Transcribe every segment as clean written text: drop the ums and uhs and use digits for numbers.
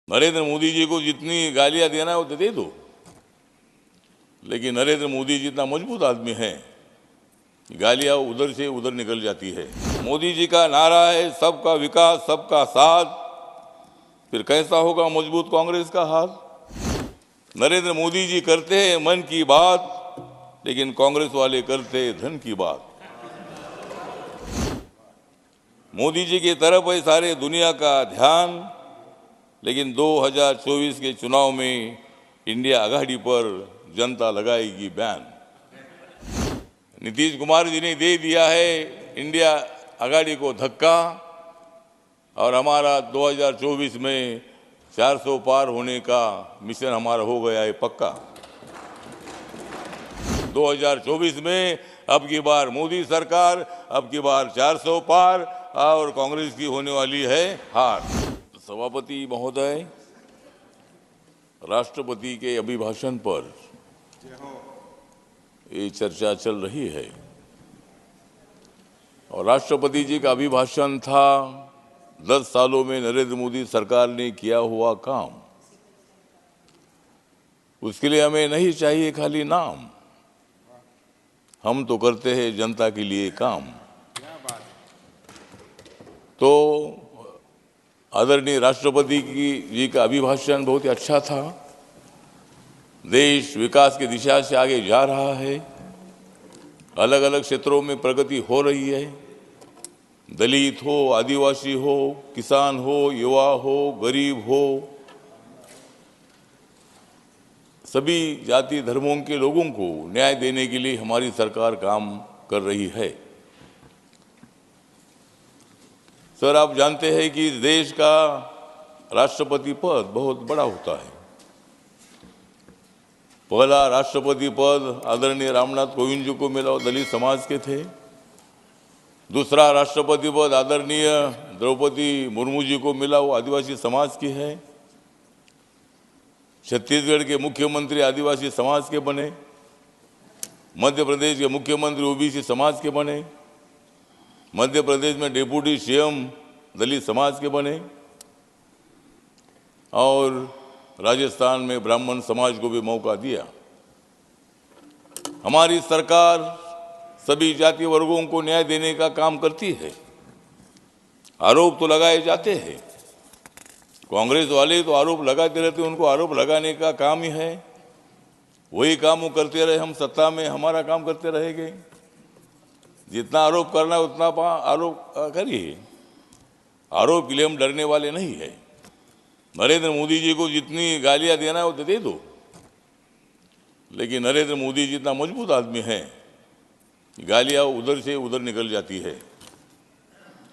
नरेंद्र मोदी जी को जितनी गालियां देना है वो दे दो, लेकिन नरेंद्र मोदी जी इतना मजबूत आदमी है कि गालियां उधर से उधर निकल जाती है। मोदी जी का नारा है सबका विकास सबका साथ, फिर कैसा होगा मजबूत कांग्रेस का हाल। नरेंद्र मोदी जी करते हैं मन की बात, लेकिन कांग्रेस वाले करते हैं धन की बात। मोदी जी की तरफ है सारे दुनिया का ध्यान, लेकिन 2024 के चुनाव में इंडिया आघाड़ी पर जनता लगाएगी बैन। नीतीश कुमार जी ने दे दिया है इंडिया आघाड़ी को धक्का, और हमारा 2024 में 400 पार होने का मिशन हमारा हो गया है पक्का। 2024 में अब की बार मोदी सरकार, अब की बार 400 पार, और कांग्रेस की होने वाली है हार। सभापति महोदय, राष्ट्रपति के अभिभाषण पर ये चर्चा चल रही है, और राष्ट्रपति जी का अभिभाषण था 10 सालों में नरेंद्र मोदी सरकार ने किया हुआ काम। उसके लिए हमें नहीं चाहिए खाली नाम, हम तो करते हैं जनता के लिए काम। तो आदरणीय राष्ट्रपति जी का अभिभाषण बहुत ही अच्छा था। देश विकास की दिशा से आगे जा रहा है, अलग अलग क्षेत्रों में प्रगति हो रही है। दलित हो, आदिवासी हो, किसान हो, युवा हो, गरीब हो, सभी जाति धर्मों के लोगों को न्याय देने के लिए हमारी सरकार काम कर रही है। सर, आप जानते हैं कि देश का राष्ट्रपति पद बहुत बड़ा होता है। पहला राष्ट्रपति पद आदरणीय रामनाथ कोविंद जी को मिला, दलित समाज के थे। दूसरा राष्ट्रपति पद आदरणीय द्रौपदी मुर्मू जी को मिला, वो आदिवासी समाज की है। छत्तीसगढ़ के मुख्यमंत्री आदिवासी समाज के बने, मध्य प्रदेश के मुख्यमंत्री ओबीसी समाज के बने, मध्य प्रदेश में डिप्टी सीएम दलित समाज के बने, और राजस्थान में ब्राह्मण समाज को भी मौका दिया। हमारी सरकार सभी जाति वर्गों को न्याय देने का काम करती है। आरोप तो लगाए जाते हैं, कांग्रेस वाले तो आरोप लगाते रहते, उनको आरोप लगाने का काम ही है। वही काम वो करते रहे, हम सत्ता में हमारा काम करते रहेंगे। जितना आरोप करना है उतना आरोप करिए, आरोप के लिए हम डरने वाले नहीं है। नरेंद्र मोदी जी को जितनी गालियां देना है वो दे दो, लेकिन नरेंद्र मोदी जी इतना मजबूत आदमी है कि गालियां उधर से उधर निकल जाती है।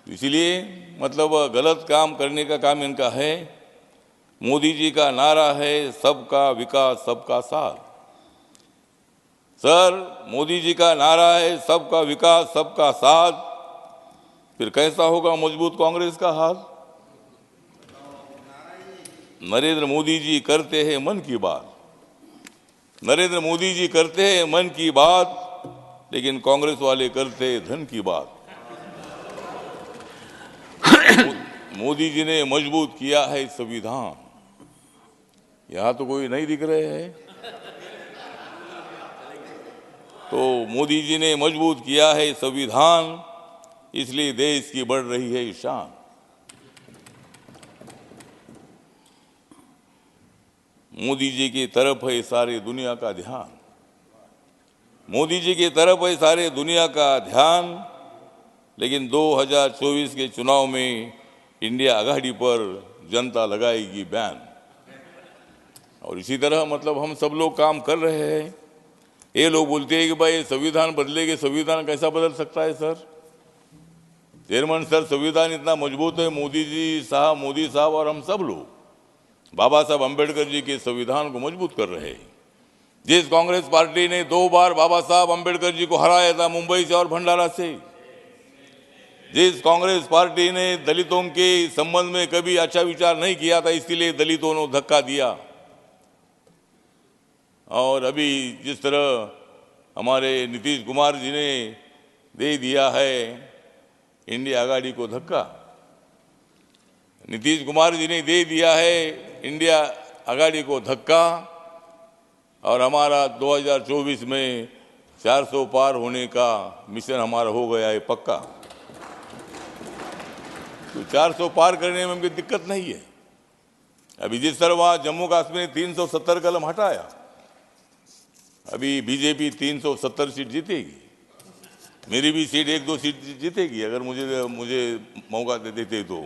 इसीलिए मतलब गलत काम करने का काम इनका है। मोदी जी का नारा है सबका विकास सबका साथ। सर, मोदी जी का नारा है सबका विकास सबका साथ, फिर कैसा होगा मजबूत कांग्रेस का हाल। नरेंद्र मोदी जी करते हैं मन की बात, नरेंद्र मोदी जी करते हैं मन की बात, लेकिन कांग्रेस वाले करते हैं धन की बात। मोदी जी ने मजबूत किया है संविधान। यहां तो कोई नहीं दिख रहे हैं, तो मोदी जी ने मजबूत किया है संविधान, इसलिए देश की बढ़ रही है शान। मोदी जी की तरफ है सारे दुनिया का ध्यान, मोदी जी की तरफ है सारे दुनिया का ध्यान, लेकिन 2024 के चुनाव में इंडिया आघाड़ी पर जनता लगाएगी बैन। और इसी तरह मतलब हम सब लोग काम कर रहे हैं। ये लोग बोलते हैं कि भाई संविधान बदलेंगे, संविधान कैसा बदल सकता है सर? चेयरमैन सर, संविधान इतना मजबूत है, मोदी साहब और हम सब लोग बाबा साहब अम्बेडकर जी के संविधान को मजबूत कर रहे हैं। जिस कांग्रेस पार्टी ने 2 बार बाबा साहब अम्बेडकर जी को हराया था, मुंबई से और भंडारा से, जिस कांग्रेस पार्टी ने दलितों के संबंध में कभी अच्छा विचार नहीं किया था, इसीलिए दलितों ने धक्का दिया। और अभी जिस तरह हमारे नीतीश कुमार जी ने दे दिया है इंडिया आघाड़ी को धक्का, नीतीश कुमार जी ने दे दिया है इंडिया आघाड़ी को धक्का और हमारा 2024 में 400 पार होने का मिशन हमारा हो गया है पक्का। तो 400 पार करने में हमको दिक्कत नहीं है। अभी जिस तरह वहाँ जम्मू कश्मीर ने 370 कलम हटाया, अभी बीजेपी 370 सीट जीतेगी। मेरी भी सीट 1-2 सीट जीतेगी अगर मुझे मौका दे देते तो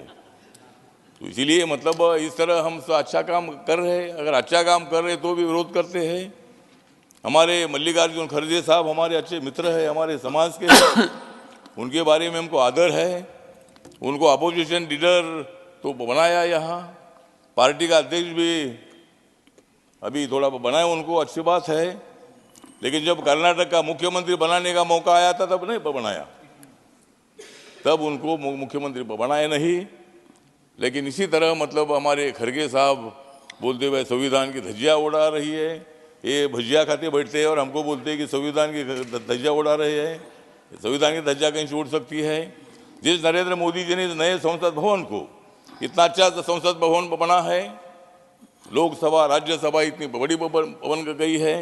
इसीलिए मतलब इस तरह हम अच्छा काम कर रहे हैं। अगर अच्छा काम कर रहे तो भी विरोध करते हैं। हमारे मल्लिकार्जुन खड़गे साहब हमारे अच्छे मित्र हैं, हमारे समाज के उनके बारे में हमको आदर है। उनको अपोजिशन लीडर तो बनाया, यहाँ पार्टी का अध्यक्ष भी अभी थोड़ा बनाया, उनको अच्छी बात है। लेकिन जब कर्नाटक का मुख्यमंत्री बनाने का मौका आया था तब नहीं बनाया, तब उनको मुख्यमंत्री बनाया नहीं। लेकिन इसी तरह मतलब हमारे खड़गे साहब बोलते हुए संविधान की धज्जियाँ उड़ा रही है। ये भजिया खाते बैठते हैं और हमको बोलते हैं कि संविधान की धज्जियाँ उड़ा रहे हैं। संविधान की धज्जियाँ कहीं से उड़ सकती है? जिस नरेंद्र मोदी जी ने नए संसद भवन को इतना अच्छा संसद भवन बना है, लोकसभा राज्यसभा इतनी बड़ी भवन गई है।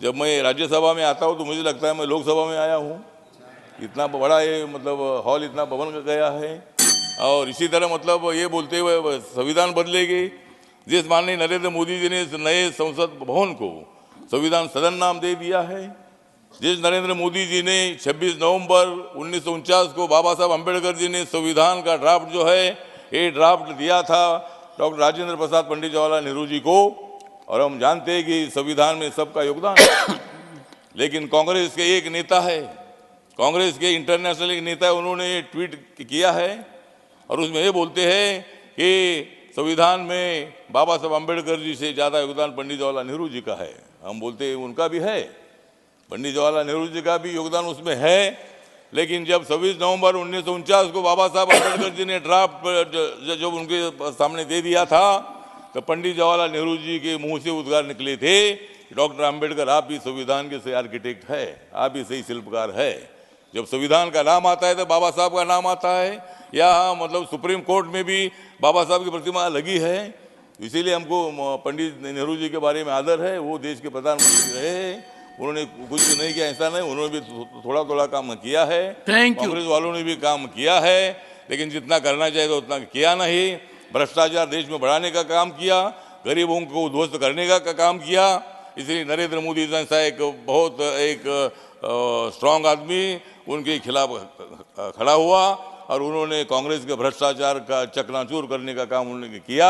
जब मैं राज्यसभा में आता हूँ तो मुझे लगता है मैं लोकसभा में आया हूँ। इतना बड़ा ये मतलब हॉल इतना भवन गया है। और इसी तरह मतलब ये बोलते हुए संविधान बदलेगी। जिस माननीय नरेंद्र मोदी जी ने इस नए संसद भवन को संविधान सदन नाम दे दिया है, जिस नरेंद्र मोदी जी ने 26 नवंबर 1949 को बाबा साहब अम्बेडकर जी ने संविधान का ड्राफ्ट जो है ये ड्राफ्ट दिया था डॉक्टर राजेंद्र प्रसाद पंडित जवाहरलाल नेहरू जी को, और हम जानते हैं कि संविधान में सबका योगदान है। लेकिन कांग्रेस के एक नेता है, कांग्रेस के इंटरनेशनल एक नेता है, उन्होंने ट्वीट किया है और उसमें ये बोलते हैं कि संविधान में बाबा साहब अम्बेडकर जी से ज़्यादा योगदान पंडित जवाहरलाल नेहरू जी का है। हम बोलते हैं उनका भी है, पंडित जवाहरलाल नेहरू जी का भी योगदान उसमें है। लेकिन जब 26 नवंबर 1949 को बाबा साहब अम्बेडकर जी ने ड्राफ्ट जब उनके सामने दे दिया था तो पंडित जवाहरलाल नेहरू जी के मुंह से उद्गार निकले थे, डॉक्टर अम्बेडकर आप भी संविधान के सही आर्किटेक्ट है, आप भी सही शिल्पकार है। जब संविधान का नाम आता है तो बाबा साहब का नाम आता है। या मतलब सुप्रीम कोर्ट में भी बाबा साहब की प्रतिमा लगी है। इसीलिए हमको पंडित नेहरू जी के बारे में आदर है। वो देश के प्रधानमंत्री रहे, उन्होंने कुछ भी नहीं किया ऐसा नहीं, उन्होंने भी थोड़ा थोड़ा काम किया है। कांग्रेस वालों ने भी काम किया है, लेकिन जितना करना चाहिए तो उतना किया नहीं। भ्रष्टाचार देश में बढ़ाने का काम किया, गरीबों को उद्ध्वस्त करने का काम किया। इसलिए नरेंद्र मोदी जैसा एक बहुत स्ट्रांग आदमी उनके खिलाफ खड़ा हुआ और उन्होंने कांग्रेस के भ्रष्टाचार का चकनाचूर करने का काम उन्होंने किया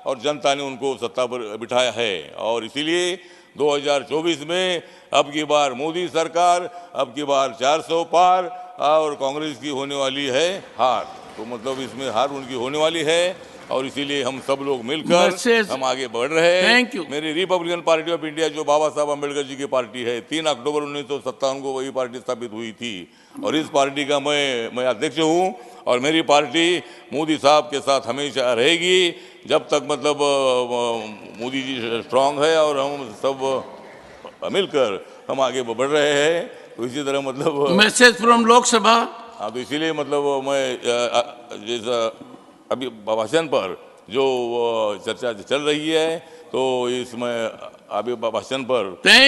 और जनता ने उनको सत्ता पर बिठाया है। और इसीलिए 2024 में अब की बार मोदी सरकार, अब की बार 400 पार और कांग्रेस की होने वाली है हार। तो मतलब इसमें हार उनकी होने वाली है और इसीलिए हम सब लोग मिलकर हम आगे बढ़ रहे हैं। मेरी रिपब्लिकन पार्टी ऑफ इंडिया जो बाबा साहब अम्बेडकर जी की पार्टी है, 3 अक्टूबर 1957 को वही पार्टी स्थापित हुई थी और इस पार्टी का मैं अध्यक्ष हूँ और मेरी पार्टी मोदी साहब के साथ हमेशा रहेगी जब तक मतलब मोदी जी स्ट्रांग है और हम सब मिलकर हम आगे बढ़ रहे हैं। तो इसी तरह मतलब मैसेज फ्रॉम लोकसभा। हाँ, तो इसीलिए मतलब मैं जैसा अभी भाषण पर जो चर्चा चल रही है तो इसमें अभी भाषण पर